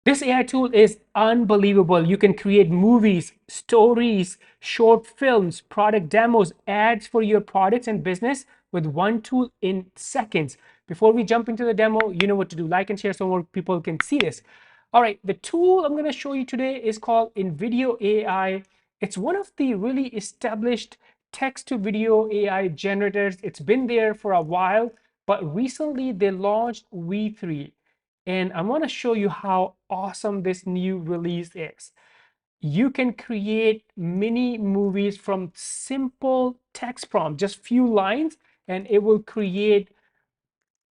This AI tool is unbelievable. You can create movies, stories, short films, product demos, ads for your products and business with one tool in seconds. Before we jump into the demo, you know what to do. Like and share so more people can see this. All right, the tool I'm going to show you today is called Invideo AI. It's one of the really established text to video AI generators. It's been there for a while, but recently they launched V3. And I want to show you how awesome this new release is. You can create mini movies from simple text prompt, just few lines, and it will create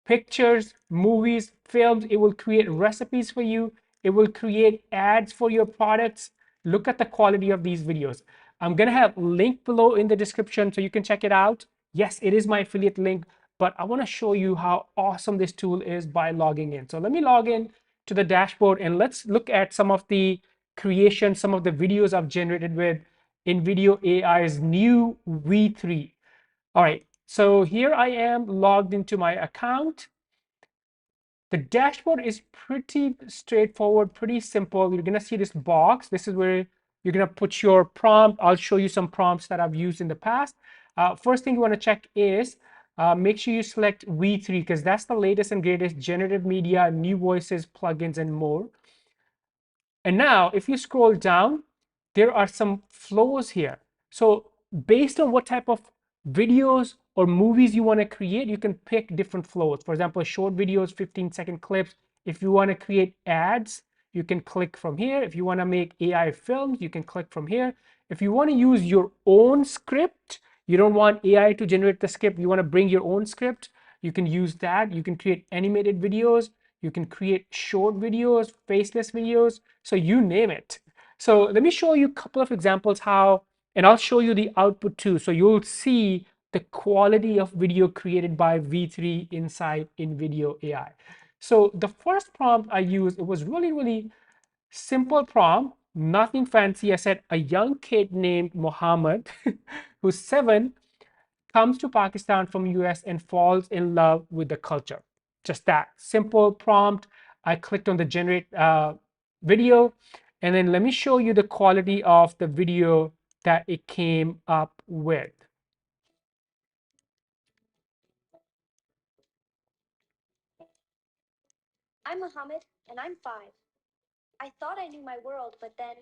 pictures, movies, films. It will create recipes for you. It will create ads for your products. Look at the quality of these videos. I'm going to have link below in the description so you can check it out. Yes, it is my affiliate link, but I want to show you how awesome this tool is by logging in. So let me log in to the dashboard and let's look at some of the creation, some of the videos I've generated with Invideo AI's new V3. All right, so here I am logged into my account. The dashboard is pretty straightforward, pretty simple. You're gonna see this box. This is where you're gonna put your prompt. I'll show you some prompts that I've used in the past. First thing you wanna check is make sure you select V3 because that's the latest and greatest generative media, new voices, plugins, and more. And now if you scroll down, there are some flows here. So based on what type of videos or movies you want to create, you can pick different flows. For example, short videos, 15-second clips. If you want to create ads, you can click from here. If you want to make AI films, you can click from here. If you want to use your own script, you don't want AI to generate the script, you want to bring your own script, you can use that. You can create animated videos, you can create short videos, faceless videos, so you name it. So let me show you a couple of examples how, and I'll show you the output too. So you'll see the quality of video created by V3 inside Invideo AI. So the first prompt I used, it was really simple prompt, nothing fancy. I said a young kid named Mohammed, who's 7, comes to Pakistan from US and falls in love with the culture. Just that simple prompt. I clicked on the generate video, and then let me show you the quality of the video that it came up with. I'm Mohammed, and I'm 5. I thought I knew my world, but then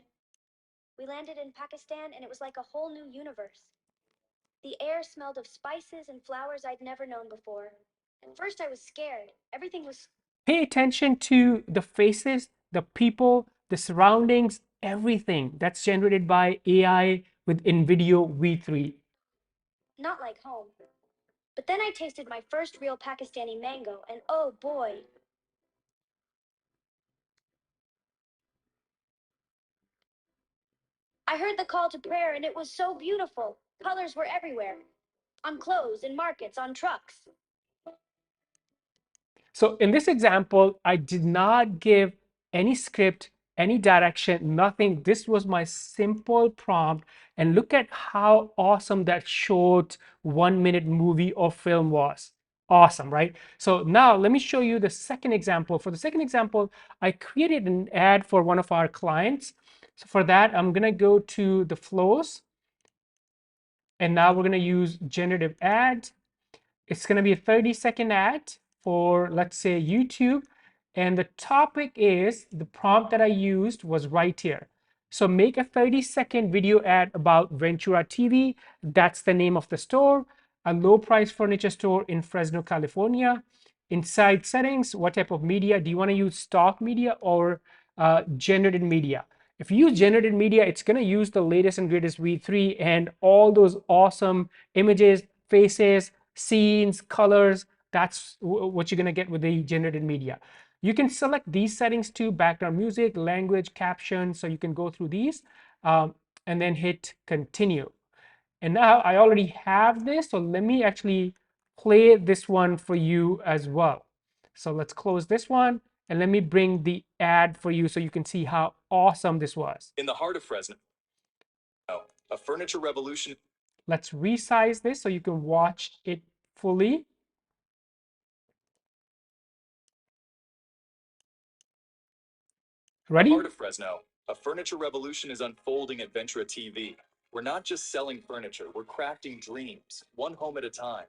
we landed in Pakistan and it was like a whole new universe. The air smelled of spices and flowers I'd never known before. At first, I was scared. Everything was Pay attention to the faces, the people, the surroundings, everything that's generated by AI with Invideo V3. not like home. But then I tasted my first real Pakistani mango, and oh boy, I heard the call to prayer and it was so beautiful. Colors were everywhere on clothes, in markets, on trucks. So in this example, I did not give any script, any direction, nothing. This was my simple prompt. And look at how awesome that short 1-minute movie or film was. Awesome, right? So now let me show you the second example. For the second example, I created an ad for one of our clients. So for that, I'm going to go to the flows. And now we're going to use generative ad. It's going to be a 30-second ad for, let's say, YouTube. And the topic is, the prompt that I used was right here. So make a 30-second video ad about Ventura TV. That's the name of the store, a low price furniture store in Fresno, California. Inside settings, what type of media? Do you want to use stock media or generated media? If you use generated media, it's going to use the latest and greatest V3 and all those awesome images, faces, scenes, colors. That's what you're going to get with the generated media. You can select these settings too: background music, language, caption. So you can go through these and then hit continue. And now I already have this. So let me actually play this one for you as well. So let's close this one and let me bring the ad for you so you can see how awesome this was. In the heart of Fresno, a furniture revolution. Let's resize this so you can watch it fully. Ready? The heart of Fresno, a furniture revolution is unfolding at Ventura TV. We're not just selling furniture, we're crafting dreams, one home at a time.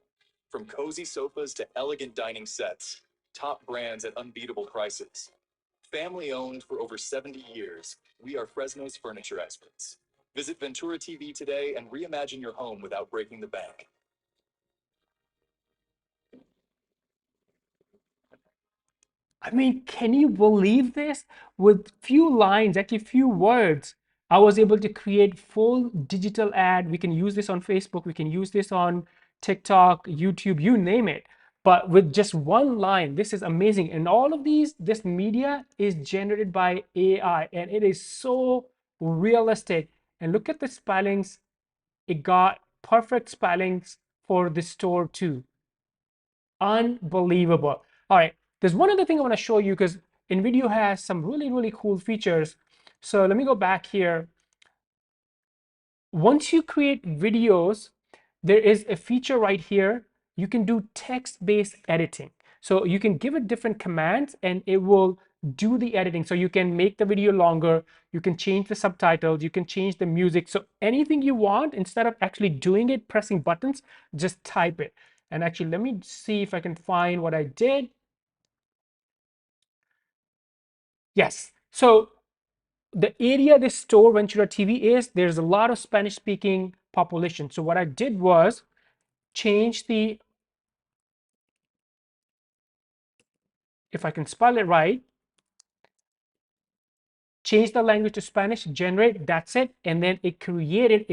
From cozy sofas to elegant dining sets, top brands at unbeatable prices. Family owned for over 70 years, we are Fresno's furniture experts. Visit Ventura TV today and reimagine your home without breaking the bank. I mean, can you believe this? With few lines, actually few words, I was able to create full digital ad. We can use this on Facebook, we can use this on TikTok, YouTube, you name it. But with just one line, this is amazing. And all of this media is generated by AI, and it is so realistic. And look at the spellings. It got perfect spellings for the store too. Unbelievable. All right, there's one other thing I want to show you because Invideo has some really, really cool features. So let me go back here. Once you create videos, there is a feature right here. You can do text-based editing. So you can give it different commands and it will do the editing. So you can make the video longer, you can change the subtitles, you can change the music. So anything you want, instead of actually doing it, pressing buttons, just type it. And actually, let me see if I can find what I did. Yes. So the area this store Ventura TV is, there's a lot of Spanish speaking population. So what I did was change the, if I can spell it right, change the language to Spanish, generate, that's it. And then it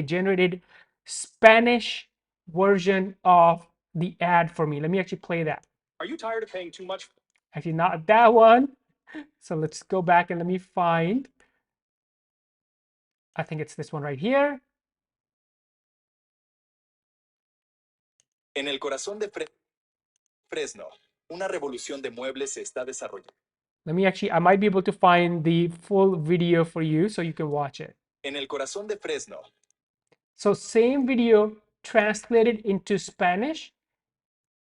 generated Spanish version of the ad for me. Let me actually play that. Are you tired of paying too much? Actually, not that one. So let's go back and let me find, I think it's this one right here. En el corazón de Fresno, una revolución de muebles se está desarrollando. Let me actually, I might be able to find the full video for you so you can watch it. En el corazón de Fresno. So same video translated into Spanish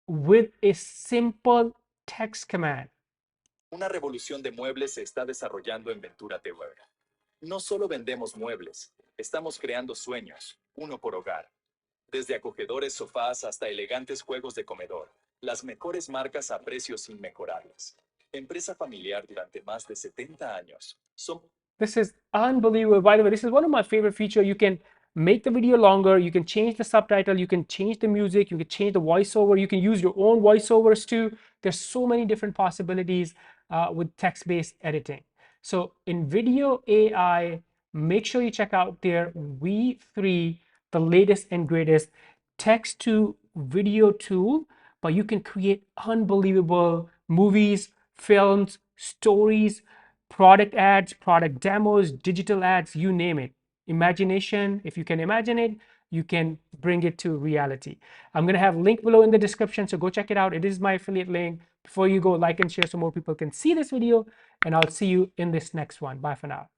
with a simple text command. Una revolución de muebles se está desarrollando en Ventura TV. No solo vendemos muebles, estamos creando sueños, uno por hogar. Desde acogedores sofás hasta elegantes juegos de comedor, las mejores marcas a precios inmejorables. Empresa familiar durante más de 70 años. This is unbelievable. By the way, this is one of my favorite features. You can make the video longer, you can change the subtitle, you can change the music, you can change the voiceover, you can use your own voiceovers too. There's so many different possibilities with text-based editing. So Invideo AI, make sure you check out their V3, the latest and greatest text to video tool, but you can create unbelievable movies, films, stories, product ads, product demos, digital ads, you name it. Imagination, if you can imagine it, you can bring it to reality. I'm going to have a link below in the description, so go check it out. It is my affiliate link. Before you go, like and share so more people can see this video, and I'll see you in this next one. Bye for now.